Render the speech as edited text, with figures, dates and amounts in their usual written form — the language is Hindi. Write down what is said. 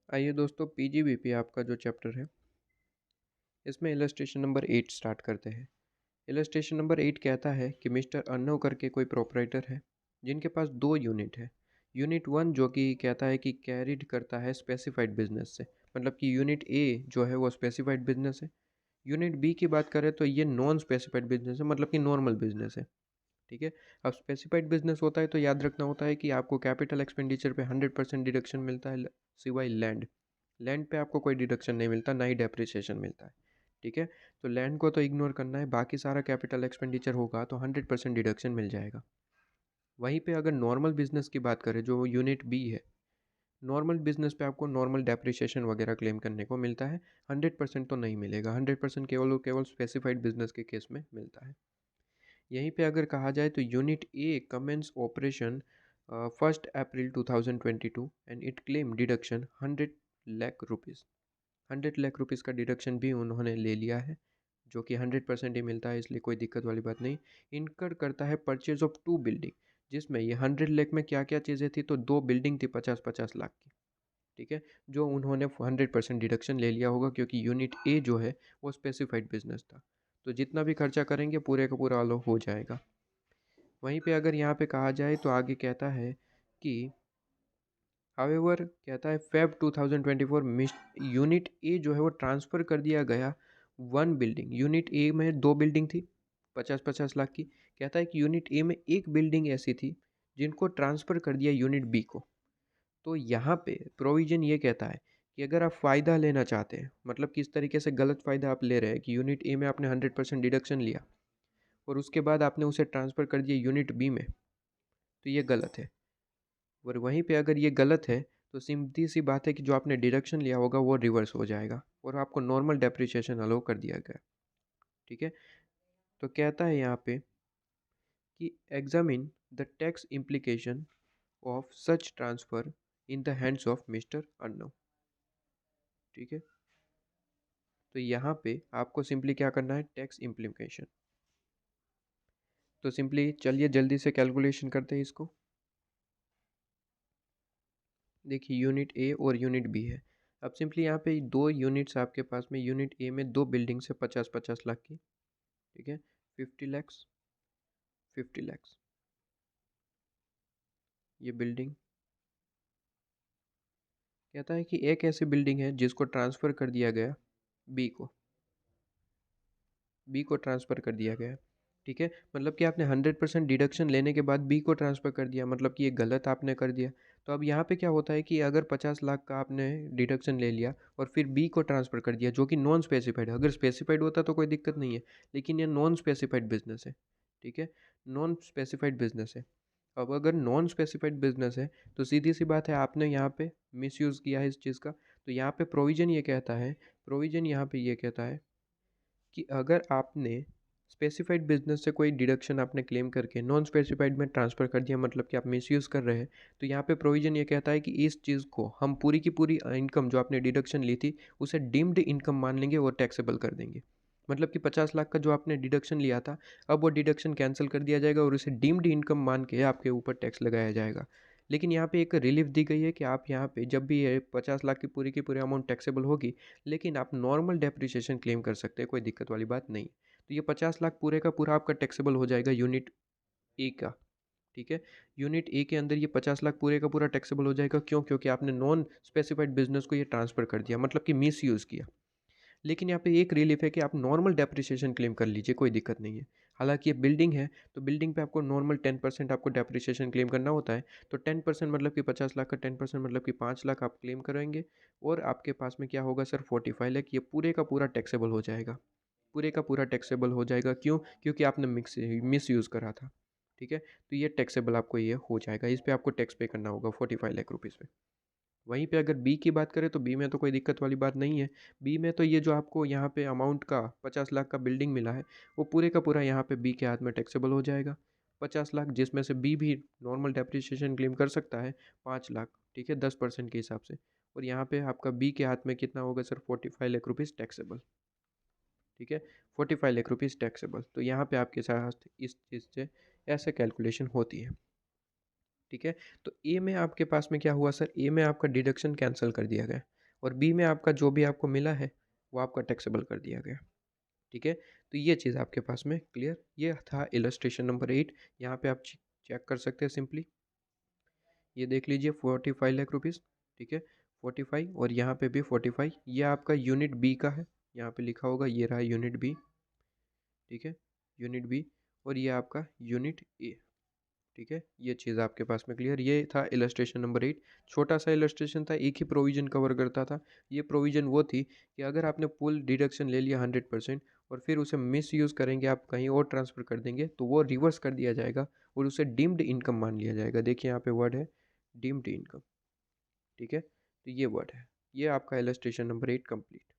आइए दोस्तों, पीजीबीपी आपका जो चैप्टर है इसमें इलस्ट्रेशन नंबर 8 स्टार्ट करते हैं। इलस्ट्रेशन नंबर 8 कहता है कि मिस्टर अर्नव करके कोई प्रोपराइटर है जिनके पास दो यूनिट है। यूनिट वन जो कि कहता है कि कैरिड करता है स्पेसिफाइड बिजनेस से, मतलब कि यूनिट ए जो है वो स्पेसिफाइड बिजनेस है। यूनिट बी की बात करें तो ये नॉन स्पेसिफाइड बिजनेस है, मतलब कि नॉर्मल बिजनेस है। ठीक है। अब स्पेसिफाइड बिजनेस होता है तो याद रखना होता है कि आपको कैपिटल एक्सपेंडिचर पे 100% डिडक्शन मिलता है, सिवाय लैंड। लैंड पे आपको कोई डिडक्शन नहीं मिलता, ना ही डेप्रिसिएशन मिलता है। ठीक है। तो लैंड को तो इग्नोर करना है, बाकी सारा कैपिटल एक्सपेंडिचर होगा तो 100% डिडक्शन मिल जाएगा। वहीं पे अगर नॉर्मल बिजनेस की बात करें जो यूनिट बी है, नॉर्मल बिजनेस पे आपको नॉर्मल डेप्रिसिएशन वगैरह क्लेम करने को मिलता है। 100% तो नहीं मिलेगा, 100% केवल और केवल स्पेसिफाइड बिजनेस के केस में मिलता है। यहीं पे अगर कहा जाए तो unit A commence operation 1 April 2022 and it claim deduction 100 lakh rupees. 100 lakh rupees का डिडक्शन भी उन्होंने ले लिया है, जो कि 100% ही मिलता है, इसलिए कोई दिक्कत वाली बात नहीं। इनकर करता है परचेज ऑफ टू बिल्डिंग, जिसमें ये 100 लाख में क्या क्या चीज़ें थी, तो दो बिल्डिंग थी 50-50 लाख की। ठीक है। जो उन्होंने 100% डिडक्शन ले लिया होगा, क्योंकि यूनिट ए जो है वो स्पेसिफाइड बिजनेस था। तो जितना भी खर्चा करेंगे पूरे का पूरा अलो हो जाएगा। वहीं पे अगर यहाँ पे कहा जाए तो आगे कहता है कि हावेवर कहता है फेब 2024 यूनिट ए जो है वो ट्रांसफ़र कर दिया गया वन बिल्डिंग। यूनिट ए में दो बिल्डिंग थी 50-50 लाख की। कहता है कि यूनिट ए में एक बिल्डिंग ऐसी थी जिनको ट्रांसफ़र कर दिया यूनिट बी को। तो यहाँ पे प्रोविज़न ये कहता है कि अगर आप फ़ायदा लेना चाहते हैं, मतलब किस तरीके से गलत फ़ायदा आप ले रहे हैं कि यूनिट ए में आपने 100% डिडक्शन लिया और उसके बाद आपने उसे ट्रांसफ़र कर दिया यूनिट बी में, तो ये गलत है। और वहीं पे अगर ये गलत है तो सीधी सी बात है कि जो आपने डिडक्शन लिया होगा वो रिवर्स हो जाएगा और आपको नॉर्मल डेप्रिसिएशन अलाउ कर दिया गया। ठीक है। तो कहता है यहाँ पे कि examine the tax implication of such transfer in the hands of mister Arnav. ठीक है। तो यहाँ पे आपको सिंपली क्या करना है, टैक्स इम्प्लीकेशन। तो सिंपली चलिए जल्दी से कैलकुलेशन करते हैं इसको। देखिए यूनिट ए और यूनिट बी है। अब सिंपली यहाँ पे दो यूनिट्स आपके पास में, यूनिट ए में दो बिल्डिंग्स है 50-50 लाख की। ठीक है। 50 लैक्स, 50 लैक्स ये बिल्डिंग। कहता है कि एक ऐसी बिल्डिंग है जिसको ट्रांसफ़र कर दिया गया बी को, बी को ट्रांसफ़र कर दिया गया। ठीक है। मतलब कि आपने 100% डिडक्शन लेने के बाद बी को ट्रांसफ़र कर दिया, मतलब कि ये गलत आपने कर दिया। तो अब यहाँ पे क्या होता है कि अगर 50 लाख का आपने डिडक्शन ले लिया और फिर बी को ट्रांसफ़र कर दिया जो कि नॉन स्पेसिफाइड है, अगर स्पेसिफाइड होता तो कोई दिक्कत नहीं है, लेकिन ये नॉन स्पेसिफाइड बिजनेस है। ठीक है। नॉन स्पेसिफाइड बिजनेस है। अब अगर नॉन स्पेसिफाइड बिजनेस है तो सीधी सी बात है आपने यहाँ पे मिसयूज़ किया है इस चीज़ का। तो यहाँ पे प्रोविज़न ये कहता है, प्रोविज़न यहाँ पे ये कहता है कि अगर आपने स्पेसिफाइड बिजनेस से कोई डिडक्शन आपने क्लेम करके नॉन स्पेसिफाइड में ट्रांसफ़र कर दिया, मतलब कि आप मिसयूज़ कर रहे हैं, तो यहाँ पे प्रोविज़न ये कहता है कि इस चीज़ को हम पूरी की पूरी इनकम जो आपने डिडक्शन ली थी उसे डीम्ड इनकम मान लेंगे और टैक्सेबल कर देंगे। मतलब कि 50 लाख का जो आपने डिडक्शन लिया था, अब वो डिडक्शन कैंसिल कर दिया जाएगा और उसे डीम्ड इनकम मान के आपके ऊपर टैक्स लगाया जाएगा। लेकिन यहाँ पे एक रिलीफ दी गई है कि आप यहाँ पे जब भी ये 50 लाख की पूरी अमाउंट टैक्सेबल होगी, लेकिन आप नॉर्मल डेप्रिसिएशन क्लेम कर सकते हैं, कोई दिक्कत वाली बात नहीं। तो ये 50 लाख पूरे का पूरा आपका टैक्सेबल हो जाएगा यूनिट ए का। ठीक है। यूनिट ए के अंदर ये 50 लाख पूरे का पूरा टैक्सेबल हो जाएगा। क्यों? क्योंकि आपने नॉन स्पेसिफाइड बिजनेस को ये ट्रांसफ़र कर दिया, मतलब कि मिस यूज़ किया। लेकिन यहाँ पे एक रिलीफ है कि आप नॉर्मल डेप्रिसिएशन क्लेम कर लीजिए, कोई दिक्कत नहीं है। हालांकि ये बिल्डिंग है तो बिल्डिंग पे आपको नॉर्मल 10% आपको डेप्रिसिएशन क्लेम करना होता है। तो 10% मतलब कि 50 लाख का 10% मतलब कि 5 लाख आप क्लेम करेंगे और आपके पास में क्या होगा सर, 45 लाख। ये पूरे का पूरा टैक्सेबल हो जाएगा, पूरे का पूरा टैक्सेबल हो जाएगा। क्यों? क्योंकि आपने मिस यूज़ करा था। ठीक है। तो ये टैक्सेबल आपको ये हो जाएगा, इस पर आपको टैक्स पे करना होगा 45 लाख रुपीज़ पे। वहीं पे अगर बी की बात करें तो बी में तो कोई दिक्कत वाली बात नहीं है। बी में तो ये जो आपको यहाँ पे अमाउंट का 50 लाख का बिल्डिंग मिला है, वो पूरे का पूरा यहाँ पे बी के हाथ में टैक्सेबल हो जाएगा। 50 लाख जिसमें से बी भी नॉर्मल डेप्रिसिएशन क्लेम कर सकता है 5 लाख। ठीक है, 10% के हिसाब से। और यहाँ पे आपका बी के हाथ में कितना होगा सर, 45 लाख रुपीज़ टैक्सेबल। ठीक है। 45 लाख रुपीज़ टैक्सेबल। तो यहाँ पे आपके साथ इस चीज़ से ऐसे कैलकुलेशन होती है। ठीक है। तो ए में आपके पास में क्या हुआ सर, ए में आपका डिडक्शन कैंसिल कर दिया गया। और बी में आपका जो भी आपको मिला है वो आपका टैक्सेबल कर दिया गया। ठीक है, तो ये चीज़ आपके पास में क्लियर। ये था इलस्ट्रेशन नंबर 8। यहाँ पे आप चेक कर सकते हैं सिंपली, ये देख लीजिए 45 लाख रुपीज़। ठीक है, 45 और यहाँ पे भी 45, ये आपका यूनिट बी का है, यहाँ पे लिखा होगा, ये रहा यूनिट बी। ठीक है, यूनिट बी, और ये आपका यूनिट ए। ठीक है, ये चीज़ आपके पास में क्लियर। ये था इलस्ट्रेशन नंबर 8। छोटा सा इलस्ट्रेशन था, एक ही प्रोविज़न कवर करता था। ये प्रोविज़न वो थी कि अगर आपने फुल डिडक्शन ले लिया 100% और फिर उसे मिस यूज़ करेंगे, आप कहीं और ट्रांसफ़र कर देंगे, तो वो रिवर्स कर दिया जाएगा और उसे डीम्ड इनकम मान लिया जाएगा। देखिए यहाँ पे वर्ड है डीम्ड इनकम। ठीक है, तो ये वर्ड है। ये आपका इलस्ट्रेशन नंबर 8 कंप्लीट।